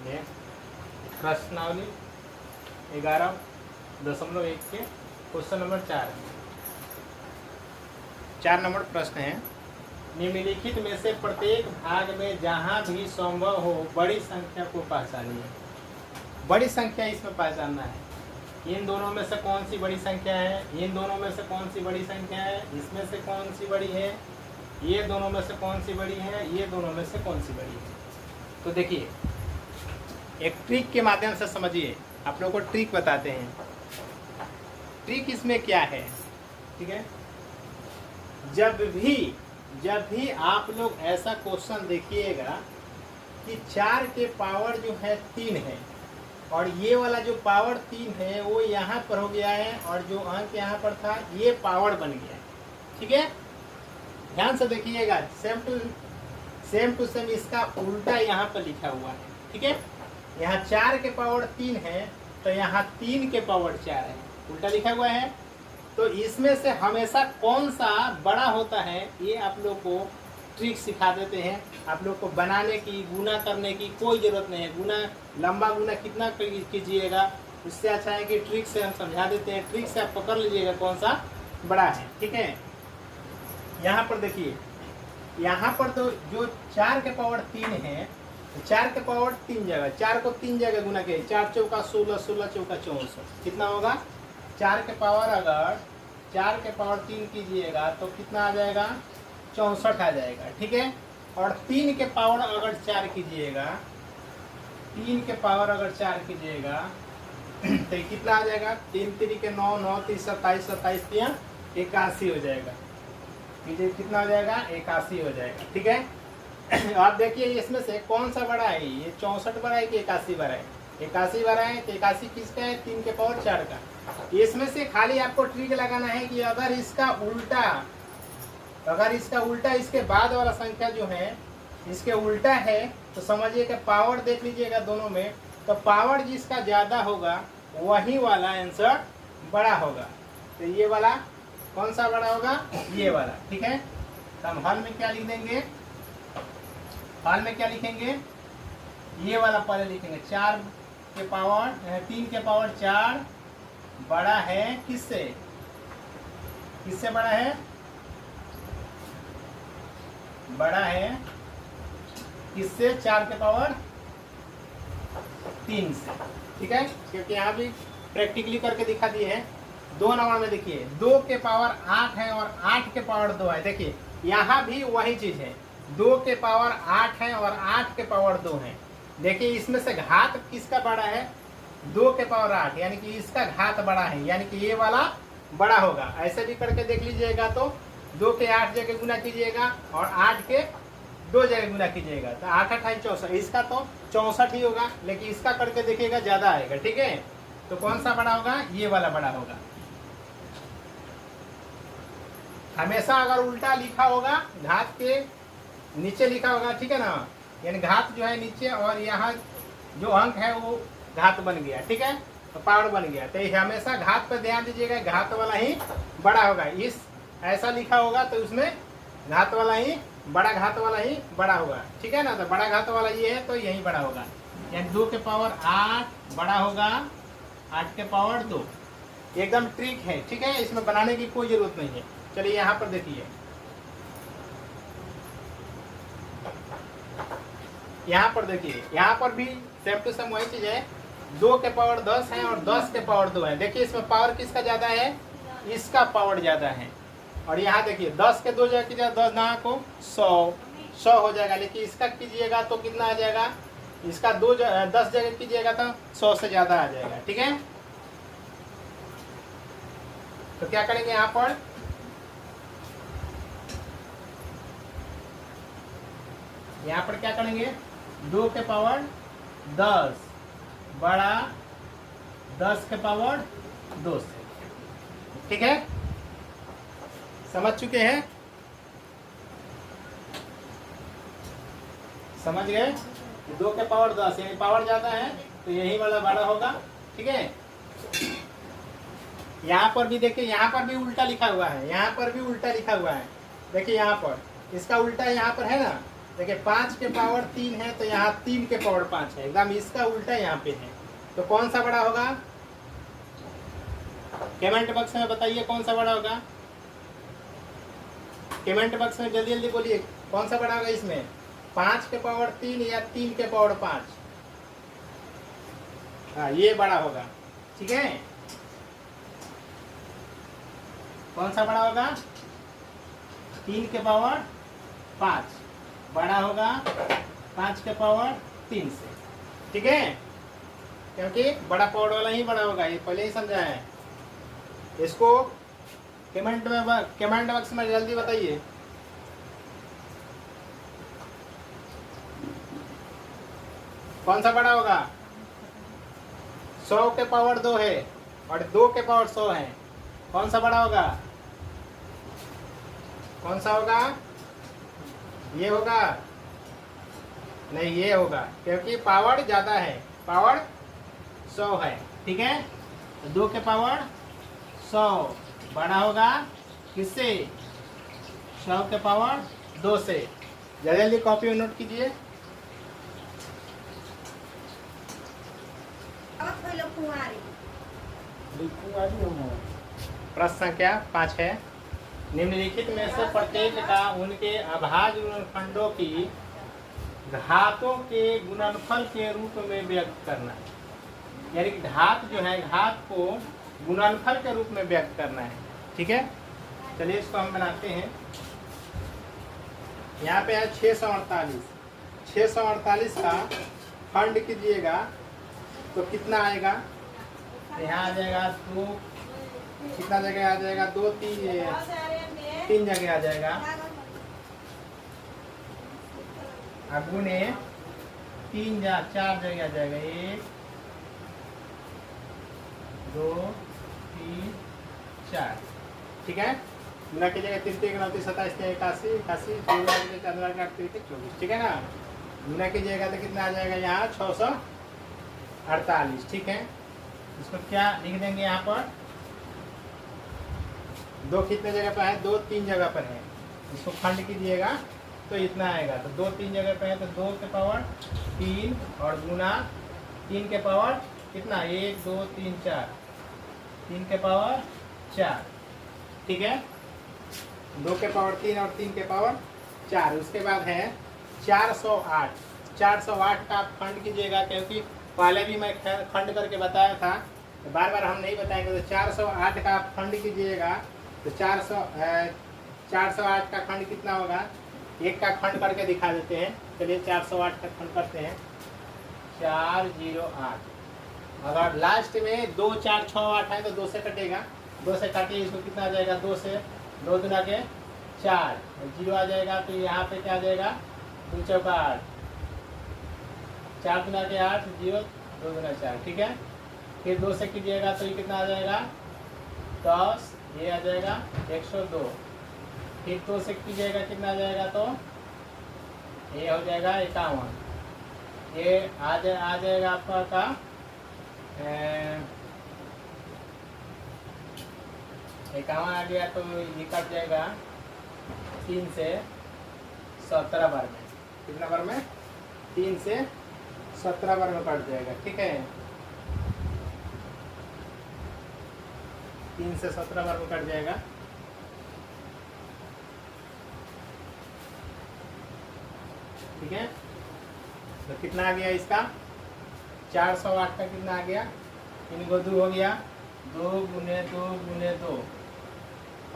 ये प्रश्नावली 11.1 के क्वेश्चन नंबर 4 नंबर प्रश्न है। निम्नलिखित में से प्रत्येक भाग में जहां भी संभव हो बड़ी संख्या को पहचानिए। बड़ी संख्या इसमें पहचानना है। इन दोनों में से कौन सी बड़ी संख्या है, इन दोनों में से कौन सी बड़ी संख्या है, इसमें से कौन सी बड़ी है, ये दोनों में से कौन सी बड़ी है, ये दोनों में से कौन सी बड़ी है। तो देखिए एक ट्रिक के माध्यम से समझिए, आप लोगों को ट्रिक बताते हैं। ट्रिक इसमें क्या है, ठीक है। जब भी आप लोग ऐसा क्वेश्चन देखिएगा कि 4 के पावर जो है 3 है और ये वाला जो पावर 3 है वो यहाँ पर हो गया है और जो अंक यहाँ पर था ये पावर बन गया है, ठीक है। ध्यान से देखिएगा, सेम टू सेम इसका उल्टा यहाँ पर लिखा हुआ है, ठीक है। यहाँ 4 के पावर 3 है तो यहाँ 3 के पावर 4 है, उल्टा लिखा हुआ है। तो इसमें से हमेशा कौन सा बड़ा होता है ये आप लोग को ट्रिक सिखा देते हैं। आप लोग को बनाने की, गुना करने की कोई ज़रूरत नहीं है। गुना, लंबा गुना कितना कीजिएगा, उससे अच्छा है कि ट्रिक से हम समझा देते हैं। ट्रिक से आप पकड़ लीजिएगा कौन सा बड़ा है, ठीक है। यहाँ पर देखिए, यहाँ पर तो जो 4 के पावर 3 है, 4 के पावर 3 जगह, 4 को 3 जगह गुना किए, 4 चौका 16, 16 चौका 64, कितना होगा। 4 के पावर अगर 4 के पावर 3 कीजिएगा तो कितना आ जाएगा, 64 आ जाएगा, ठीक है। और 3 के पावर अगर 4 कीजिएगा, 3 के पावर अगर 4 कीजिएगा तो कितना आ जाएगा, 3 3 के 9, 9 3 27, 27 3 81 हो जाएगा। कितना हो जाएगा, 81 हो जाएगा, ठीक है। आप देखिए इसमें से कौन सा बड़ा है, ये 64 बड़ा है कि 81 बड़ा है। 81 बड़ा है तो 81 किसका है, 3 के पावर 4 का। इसमें से खाली आपको ट्रिक लगाना है कि अगर इसका उल्टा इसके बाद वाला संख्या जो है इसके उल्टा है तो समझिए कि पावर देख लीजिएगा दोनों में, तो पावर जिसका ज़्यादा होगा वही वाला आंसर बड़ा होगा। तो ये वाला कौन सा बड़ा होगा, ये वाला, ठीक है। तो हम हल में क्या लिख देंगे, हल में क्या लिखेंगे, ये वाला पहले लिखेंगे। 4 के पावर 3 के पावर 4 बड़ा है किससे, किससे बड़ा है, बड़ा है किससे, 4 के पावर 3 से, ठीक है। क्योंकि यहाँ भी प्रैक्टिकली करके दिखा दिए हैं। 2 नंबर में देखिए 2 के पावर 8 है और 8 के पावर 2 है। देखिए यहाँ भी वही चीज है, 2 के पावर 8 है और 8 के पावर 2 है। देखिए इसमें से घात किसका बड़ा है, 2 के पावर 8, यानी कि इसका घात बड़ा है, यानी कि ये वाला बड़ा होगा। ऐसे भी करके देख लीजिएगा तो 2 के 8 जगह गुना कीजिएगा और 8 के 2 जगह गुना कीजिएगा तो 8 8 64, इसका तो 64 ही होगा, लेकिन इसका करके देखिएगा ज़्यादा आएगा, ठीक है। तो कौन सा बड़ा होगा, ये वाला बड़ा होगा। हमेशा अगर उल्टा लिखा होगा, घात के नीचे लिखा होगा, ठीक है ना, यानी घात जो है नीचे और यहाँ जो अंक है वो घात बन गया, ठीक है, तो पावर बन गया। तो हमेशा घात पर ध्यान दीजिएगा, घात वाला ही बड़ा होगा। इस ऐसा लिखा होगा तो उसमें घात वाला ही, बड़ा घात वाला ही बड़ा होगा, ठीक है ना। तो बड़ा घात वाला ये है तो यही बड़ा होगा, यानी 2 के पावर 8 बड़ा होगा 8 के पावर 2। एकदम ट्रिक है, ठीक है, इसमें बनाने की कोई जरूरत नहीं है। चलिए यहाँ पर देखिए, यहाँ पर देखिए, यहाँ पर भी सेम टू सेम वही चीज है। 2 के पावर 10 है और 10 के पावर 2 है। देखिए इसमें पावर किसका ज्यादा है, इसका पावर ज्यादा है। और यहाँ देखिए 10 के 2 जगह कीजिएगा, 10 ना को 100 हो जाएगा, लेकिन इसका कीजिएगा तो कितना आ जाएगा, इसका 10 जगह कीजिएगा तो 100 से ज्यादा आ जाएगा, ठीक है। तो क्या करेंगे यहाँ पर, यहाँ पर क्या करेंगे, 2 के पावर 10 बड़ा 10 के पावर 2 से, ठीक है। समझ चुके हैं, समझ गए। 2 के पावर 10 यानी पावर ज्यादा है तो यही वाला बड़ा होगा, ठीक है। यहाँ पर भी देखिए, यहाँ पर भी उल्टा लिखा हुआ है, यहाँ पर भी उल्टा लिखा हुआ है। देखिए यहाँ पर इसका उल्टा यहाँ पर है ना, देखिए 5 के पावर 3 है तो यहाँ 3 के पावर 5 है, एकदम इसका उल्टा यहाँ पे है। तो कौन सा बड़ा होगा? कमेंट बॉक्स में बताइए कौन सा बड़ा होगा। कमेंट बॉक्स में जल्दी जल्दी बोलिए कौन सा बड़ा होगा इसमें, 5 के पावर 3 या 3 के पावर 5? हाँ ये बड़ा होगा, ठीक है। कौन सा बड़ा होगा? 3 के पावर 5 बड़ा होगा 5 के पावर 3 से, ठीक है, क्योंकि बड़ा पावर वाला ही बड़ा होगा, ये पहले ही समझा है। इसको कमेंट बॉक्स में जल्दी बताइए। कौन सा बड़ा होगा? 100 के पावर 2 है और 2 के पावर 100 है, कौन सा बड़ा होगा? कौन सा होगा? ये होगा? नहीं ये होगा, क्योंकि पावर ज्यादा है, पावर 100 है, ठीक है। तो 2 के पावर 100 बड़ा होगा किससे? 100 के पावर 2 से। जल्दी जल्दी कॉपी में नोट कीजिए। प्रश्न संख्या 5 है, निम्नलिखित में से प्रत्येक का उनके अभाज्य गुणनखंडों की घातों के गुणनफल के रूप में व्यक्त करना। यानी घात जो है, घात को गुणनफल के रूप में व्यक्त करना है, ठीक है। चलिए इसको हम बनाते हैं। यहाँ पे है 648। 648 का खंड कीजिएगा तो कितना आएगा? यहाँ आ जाएगा 2, कितना जगह आ जाएगा? 2 3 जगह आ जाएगा, गुने 3 4 जगह आ जाएगा, 1 2 3 4, ठीक है। गुना कीजिएगा 3 3 29 27 81 81 24, ठीक है ना। गुना कीजिएगा तो कितना आ जाएगा? यहाँ 648, ठीक है। इसको क्या लिख देंगे यहाँ पर? 2 कितने जगह पर है? 2 3 जगह पर है। इसको खंड कीजिएगा तो इतना आएगा। तो 2 3 जगह पर है तो 2 के पावर 3 और गुना 3 के पावर कितना? 1 2 3 4, 3 के पावर 4, ठीक है। 2 के पावर 3 और 3 के पावर 4। उसके बाद है 408। 408 का आप खंड कीजिएगा, क्योंकि पहले भी मैं खंड करके बताया था, तो बार बार हम नहीं बताएंगे। तो 408 का आप खंड कीजिएगा तो 408 का खंड कितना होगा? एक का खंड करके दिखा देते हैं। चलिए 408 का खंड करते हैं। 408, अगर लास्ट में 2 4 6 8 है तो 2 से कटेगा, 2 से काटिए, इसको कितना आ जाएगा? 2 से 2 दुना के 4, 0 आ जाएगा। तो यहाँ पे क्या आ जाएगा? 2 चौका 8, 4 दुना के 8, 0 2 दुना 4, ठीक है। फिर 2 से कीजिएगा तो ये कितना आ जाएगा? 10, ये आ जाएगा 102। फिर 2 से कीजिएगा कितना आ जाएगा? तो ये हो जाएगा 51। ये आ जाएगा आपका का 51 आ गया तो ये कट जाएगा 3 से 17 बार में। कितना बार में? 3 से 17 बार में कट जाएगा, ठीक है। 3 से 17 बार में कट जाएगा। ठीक है, तो कितना आ गया इसका? 408 का कितना आ गया? 3 को 2 हो गया, 2 गुने 2 गुने 2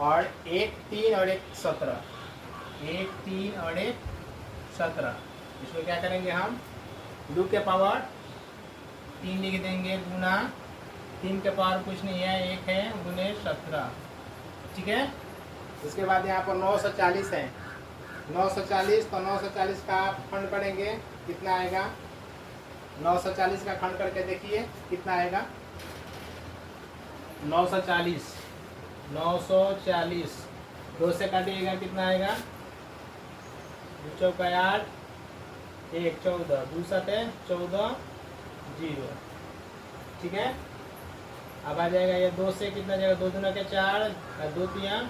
और 1 3 और 1 17, 1 3 और 1 17। इसको क्या करेंगे हम? 2 के पावर 3 लिख देंगे गुना 3 के पावर कुछ नहीं है, 1 है गुने 17, ठीक है। उसके बाद यहाँ पर 940 है, 940, तो 940 का आप खंड करेंगे, कितना आएगा? 940 का खंड करके देखिए कितना आएगा? 940, 940 2 से काटिएगा कितना आएगा? 2 चौका 8, 1 14, 2 7 14, 0, ठीक है। अब आ जाएगा ये 2 से कितना जाएगा? 2 दूना के 4, 2 3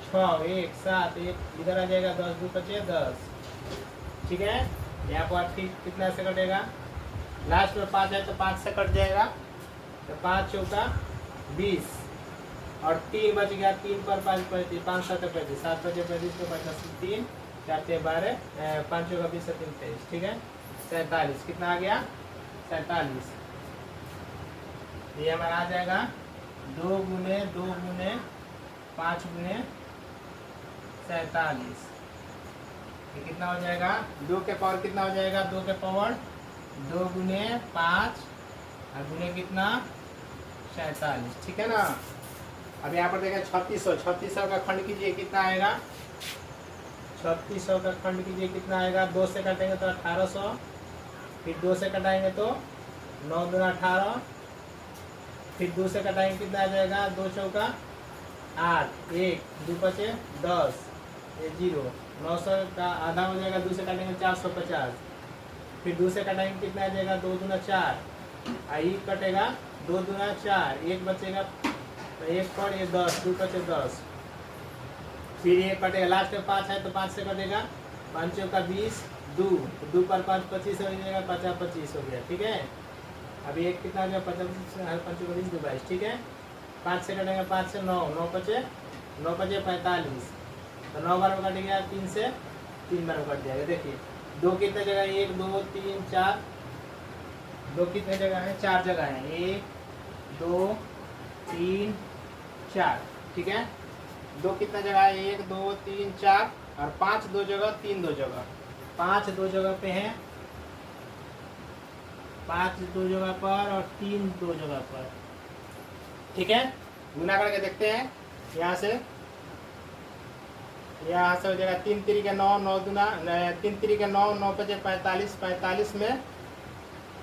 6, 1 7, 1 इधर आ जाएगा 10 2 5 10, ठीक है। यहाँ पर ठीक कितना से कटेगा, लास्ट में 5 है तो 5 से कट जाएगा, तो 5 चौका 20 और 3 बच गया, 3 पर 5 35, 5 7 35, 7 5 35 तो 50 3 4 6 12, 5 चौका 20 3 23, ठीक है। 47 कितना आ गया, 47। ये हमारा आ जाएगा 2 गुने 2 गुने 5 गुने 47। ये कितना हो जाएगा, 2 के पावर कितना हो जाएगा, 2 के पावर 2 गुने 5 और गुने कितना 47, ठीक है ना। अब यहाँ पर देखिए 3600, 3600 का खंड कीजिए कितना आएगा, 3600 का खंड कीजिए कितना आएगा, 2 से काटेंगे तो 1800, फिर 2 से कटाएंगे तो 9 दूना 18, फिर 2 से कटाएंगे कितना आ जाएगा, 2 चौका 8, 1 2 पचे 10, ये 0, 900 का आधा हो जाएगा, 2 से काटेंगे 450, फिर 2 से कटाएंगे कितना आ जाएगा, 2 दूना 4, आई कटेगा 2 दूना 4, 1 बचेगा तो 1 पर ये 10, 2 पचे 10, फिर ये कटेगा, लास्ट में 5 है तो 5 से कटेगा, 5 चौका 20, 2 पर 5 25 हो जाएगा, 50 25 हो गया, ठीक है। अभी एक कितना हो गया, 50 5 चौका 20 22, ठीक है। 5 से कटेगा, 5 से 9, 9 पचे 45, तो 9 बार में कट गया, 3 से 3 बार में कट जाएगा। देखिए 2 कितने जगह, 1 2 3 4, 2 कितने जगह है, 4 जगह है, 1 2 3 4, ठीक है। 2 कितना जगह है, 1 2 3 4 और 5 2 जगह, 3 2 जगह, 5 2 जगह पे है, 5 2 जगह पर और 3 2 जगह पर, ठीक है। गुना करके देखते हैं, यहाँ से हो जाएगा 3 3 के 9, 9 दूना 3 3 के 9, 9 पचे 45,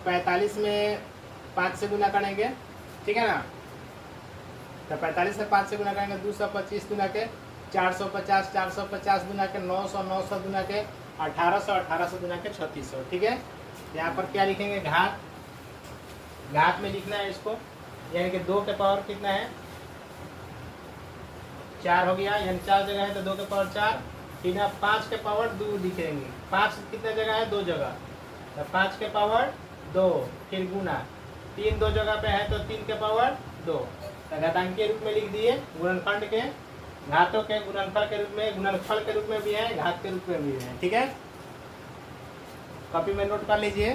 45 में 5 से गुना करेंगे, ठीक है ना। तो 45 से 5 से गुना करेंगे, 225 गुना के 450, 450 गुना के 900, 900 गुना के 1800, 1800 गुना के 3600, ठीक है। यहाँ पर क्या लिखेंगे, घात, घात में लिखना है इसको, यानी कि 2 के पावर कितना है, 4 हो गया, यानी 4 जगह है तो 2 के पावर 4, फिर आप 5 के पावर 2 लिखेंगे, 5 कितने जगह है, 2 जगह, तो 5 के पावर 2, फिर गुना 3 2 जगह पे है तो 3 के पावर 2, तो घातांक के रूप में लिख दिए, गुणनखंड के घातों के गुणनफल के रूप में, गुणनफल के रूप में भी है, घात के रूप में भी है, ठीक है। कॉपी में नोट कर लीजिए।